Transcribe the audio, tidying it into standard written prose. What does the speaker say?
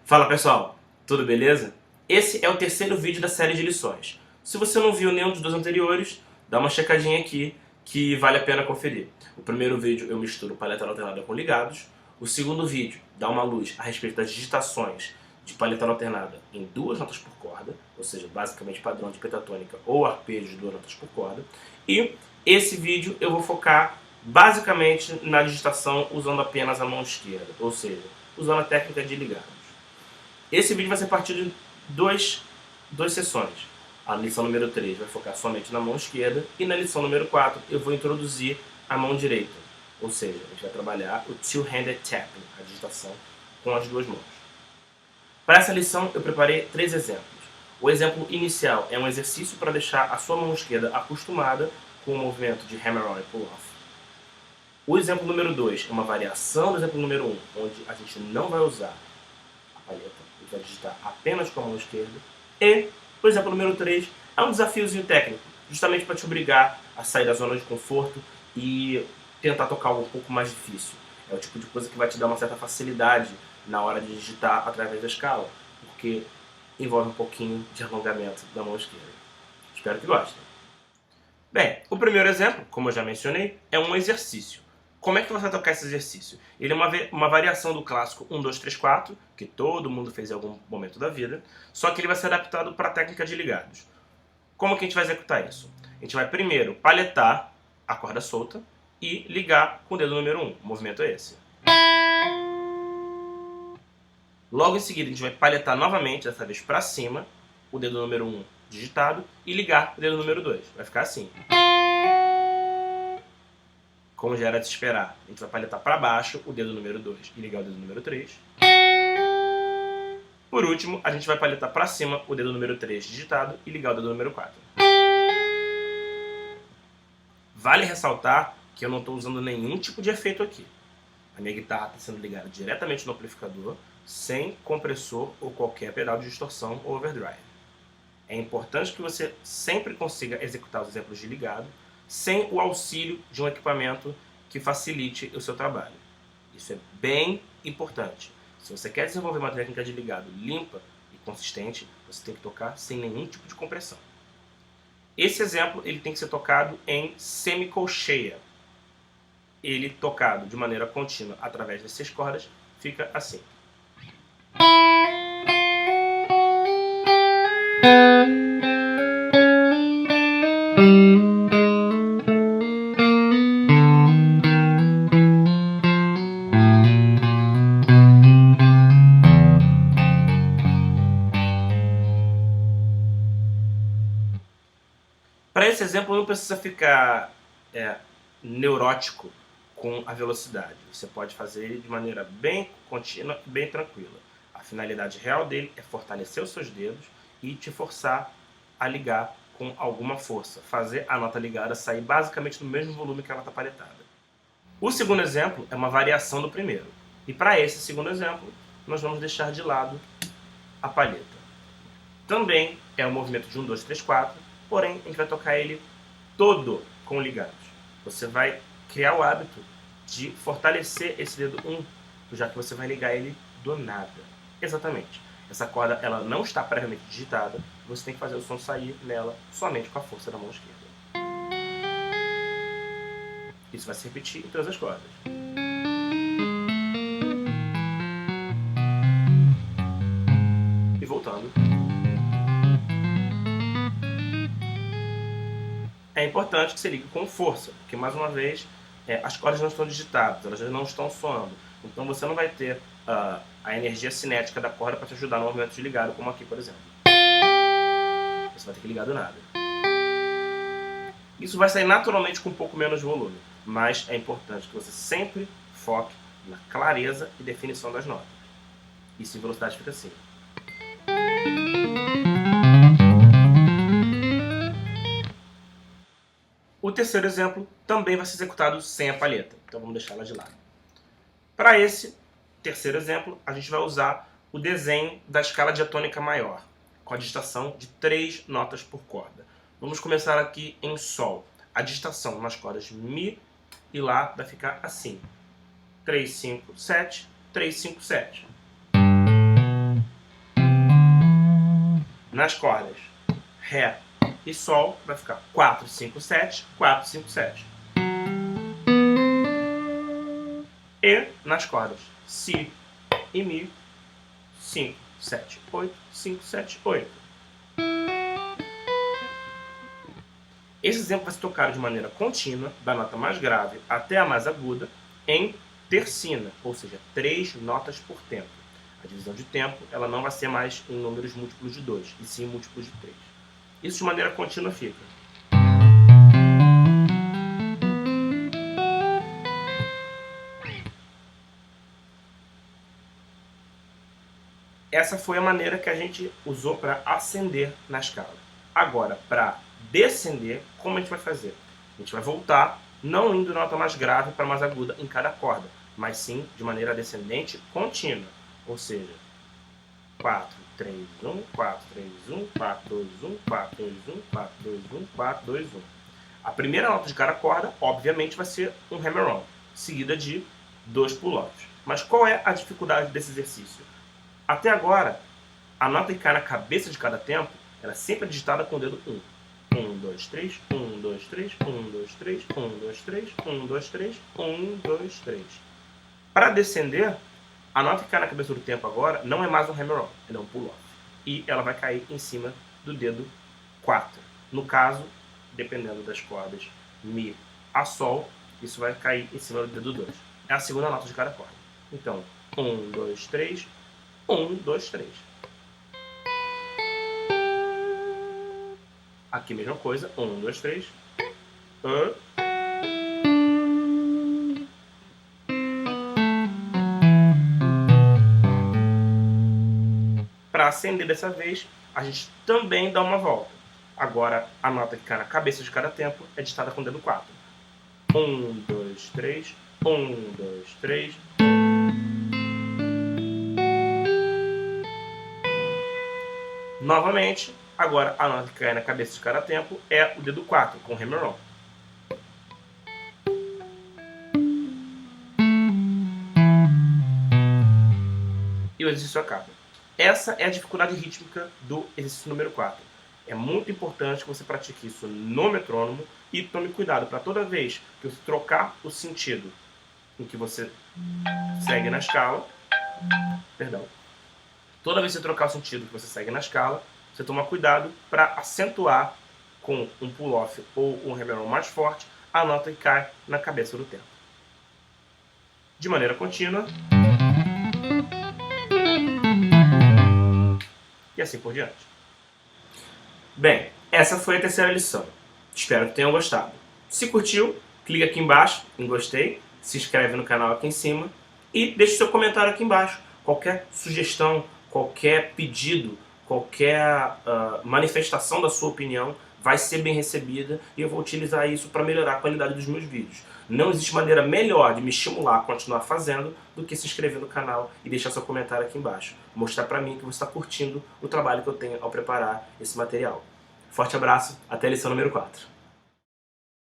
Fala pessoal, tudo beleza? Esse é o terceiro vídeo da série de lições. Se você não viu nenhum dos dois anteriores, dá uma checadinha aqui que vale a pena conferir. O primeiro vídeo eu misturo palheta alternada com ligados. O segundo vídeo dá uma luz a respeito das digitações de palheta alternada em duas notas por corda, ou seja, basicamente padrão de pentatônica ou arpejos de duas notas por corda. E esse vídeo eu vou focar basicamente na digitação usando apenas a mão esquerda, ou seja, usando a técnica de ligados. Esse vídeo vai ser partido em duas sessões. A lição número 3 vai focar somente na mão esquerda e na lição número 4 eu vou introduzir a mão direita. Ou seja, a gente vai trabalhar o two-handed tapping, a digitação com as duas mãos. Para essa lição eu preparei 3 exemplos. O exemplo inicial é um exercício para deixar a sua mão esquerda acostumada com o movimento de hammer-on e pull-off. O exemplo número 2 é uma variação do exemplo número 1, onde a gente não vai usar a palheta, a gente vai digitar apenas com a mão esquerda. E o exemplo número 3 é um desafiozinho técnico, justamente para te obrigar a sair da zona de conforto e tentar tocar algo um pouco mais difícil. É o tipo de coisa que vai te dar uma certa facilidade na hora de digitar através da escala, porque envolve um pouquinho de alongamento da mão esquerda. Espero que gostem. Bem, o primeiro exemplo, como eu já mencionei, é um exercício. Como é que você vai tocar esse exercício? Ele é uma variação do clássico 1, 2, 3, 4, que todo mundo fez em algum momento da vida, só que ele vai ser adaptado para a técnica de ligados. Como que a gente vai executar isso? A gente vai primeiro palhetar a corda solta e ligar com o dedo número 1. O movimento é esse. Logo em seguida a gente vai palhetar novamente, dessa vez para cima, o dedo número 1 digitado e ligar o dedo número 2. Vai ficar assim. Como já era de se esperar, a gente vai palhetar para baixo o dedo número 2 e ligar o dedo número 3. Por último, a gente vai palhetar para cima o dedo número 3 digitado e ligar o dedo número 4. Vale ressaltar que eu não estou usando nenhum tipo de efeito aqui. A minha guitarra está sendo ligada diretamente no amplificador, sem compressor ou qualquer pedal de distorção ou overdrive. É importante que você sempre consiga executar os exemplos de ligado sem o auxílio de um equipamento que facilite o seu trabalho. Isso é bem importante. Se você quer desenvolver uma técnica de ligado limpa e consistente, você tem que tocar sem nenhum tipo de compressão. Esse exemplo ele tem que ser tocado em semicolcheia. Ele tocado de maneira contínua através das 6 cordas fica assim. Para esse exemplo não precisa ficar neurótico com a velocidade. Você pode fazer ele de maneira bem contínua e bem tranquila. A finalidade real dele é fortalecer os seus dedos e te forçar a ligar com alguma força. Fazer a nota ligada sair basicamente no mesmo volume que a nota palhetada. O segundo exemplo é uma variação do primeiro. E para esse segundo exemplo, nós vamos deixar de lado a palheta. Também é um movimento de 1, 2, 3, 4, porém a gente vai tocar ele todo com ligados. Você vai criar o hábito de fortalecer esse dedo 1, já que você vai ligar ele do nada. Exatamente. Essa corda ela não está previamente digitada, você tem que fazer o som sair nela somente com a força da mão esquerda. Isso vai se repetir em todas as cordas. E voltando. É importante que você ligue com força, porque mais uma vez as cordas não estão digitadas, elas não estão soando. Então você não vai ter a energia cinética da corda para te ajudar no movimento de ligado, como aqui, por exemplo. Você vai ter que ligar do nada. Isso vai sair naturalmente com um pouco menos de volume, mas é importante que você sempre foque na clareza e definição das notas. Isso em velocidade fica assim. O terceiro exemplo também vai ser executado sem a palheta, então vamos deixá-la de lado. Para esse terceiro exemplo, a gente vai usar o desenho da escala diatônica maior, com a digitação de 3 notas por corda. Vamos começar aqui em Sol. A digitação nas cordas Mi e Lá vai ficar assim. 3, 5, 7, 3, 5, 7. nas cordas Ré e Sol, vai ficar 4, 5, 7, 4, 5, 7. E nas cordas Si e Mi, 5, 7, 8, 5, 7, 8. Esse exemplo vai ser tocado de maneira contínua, da nota mais grave até a mais aguda, em tercina, ou seja, 3 notas por tempo. A divisão de tempo ela não vai ser mais em números múltiplos de 2, e sim em múltiplos de 3. Isso de maneira contínua fica. Essa foi a maneira que a gente usou para ascender na escala. Agora, para descender, como a gente vai fazer? A gente vai voltar, não indo nota mais grave para mais aguda em cada corda, mas sim de maneira descendente contínua. Ou seja, 4, 3, 1, 4, 3, 1, 4, 2, 1, 4, 2, 1, 4, 2, 1, 4, 2, 1. A primeira nota de cada corda, obviamente, vai ser um hammer-on, seguida de 2 pull-offs. Mas qual é a dificuldade desse exercício? Até agora, a nota que cai na cabeça de cada tempo, ela sempre é digitada com o dedo 1. 1, 2, 3, 1, 2, 3, 1, 2, 3, 1, 2, 3, 1, 2, 3, 1, 2, 3. Para descender, a nota que cai na cabeça do tempo agora não é mais um hammer-on, ela é um pull-off. E ela vai cair em cima do dedo 4. No caso, dependendo das cordas Mi a Sol, isso vai cair em cima do dedo 2. É a segunda nota de cada corda. Então, 1, 2, 3, 1, 2, 3. Aqui mesma coisa, 1, 2, 3. Para acender dessa vez, a gente também dá uma volta. Agora, a nota que cai na cabeça de cada tempo é digitada com o dedo 4. 1, 2, 3, 1, 2, 3. Novamente, agora a nota que cai na cabeça de cada tempo é o dedo 4, com hammer-on. E o exercício acaba. Essa é a dificuldade rítmica do exercício número 4. É muito importante que você pratique isso no metrônomo e tome cuidado para toda vez que você trocar o sentido em que você segue na escala, toda vez que você trocar o sentido que você segue na escala, você toma cuidado para acentuar com um pull-off ou um hammer-on mais forte a nota que cai na cabeça do tempo. De maneira contínua. E assim por diante. Bem, essa foi a terceira lição. Espero que tenham gostado. Se curtiu, clica aqui embaixo em gostei, se inscreve no canal aqui em cima e deixe seu comentário aqui embaixo. Qualquer sugestão, qualquer pedido, qualquer manifestação da sua opinião vai ser bem recebida e eu vou utilizar isso para melhorar a qualidade dos meus vídeos. Não existe maneira melhor de me estimular a continuar fazendo do que se inscrever no canal e deixar seu comentário aqui embaixo. Mostrar para mim que você está curtindo o trabalho que eu tenho ao preparar esse material. Forte abraço, até a lição número 4.